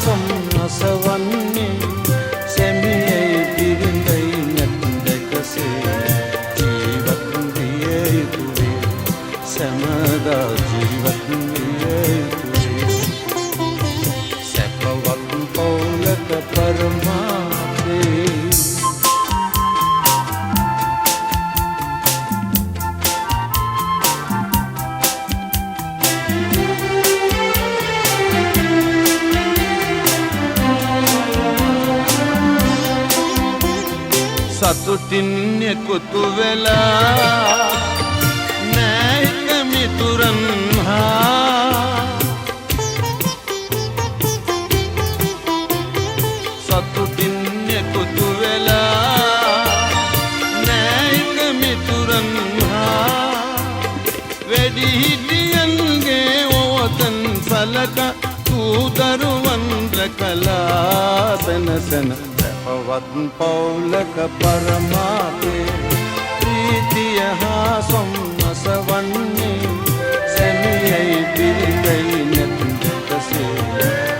සොම්නසවන්නේ සැමියයි බිරිඳයි නැත්දකසේ ජීවත් විය යුතුවේ සැමදා ජීවත් විය යුතුවේ සැපවත් පවුලක පරමාර්ථේ සතුටින් එකතු වෙලා නෑක මිතුරන් හා සතුටින් එකතු වෙලා නෑක මිතුරන් හා වැඩිහිටියන්ගේ ඔවතන් සලක දූදරුවන් රැකලා සැනසෙන පවත් පවුලක පරමාර්ථේ ප්‍රීතිය හා සොම්නස වන්නේ සැමියයි බිරිඳයි නැත්දකසේ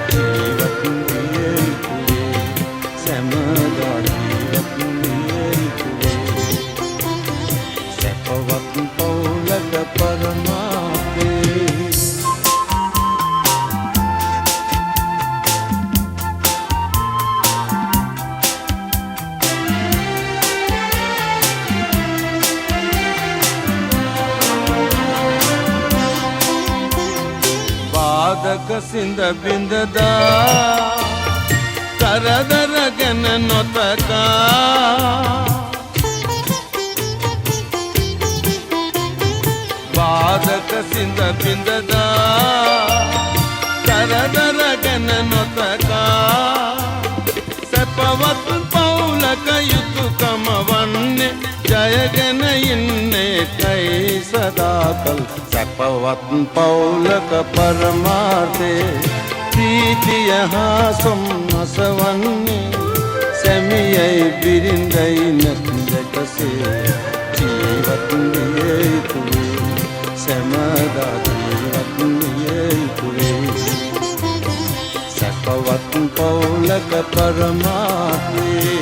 ජීවත් විය යුතුවේ සැමදා ජීවත් විය යුතුවේ සැපවත් පවුලක පරමාර්ථේ පාදක සිඳ බිඳදා කරදර ගැන නොතකා පාදක සිඳ බිඳදා කරදර ගැන නොතකා සැපවත් පවුලක යුතුකම වන්නේ ජයගෙන ඉන්නේ කයි සදාකල් සැපවත් පවුලක පරමාර්ථේ ප්‍රීතිය හා සොම්නස වන්නේ සැමියයි බිරිඳයි නැත්දකසේ ජීවත් විය යුතුවේ සැමදා ජීවත් විය යුතුවේ සැපවත් පවුලක පරමාර්ථේ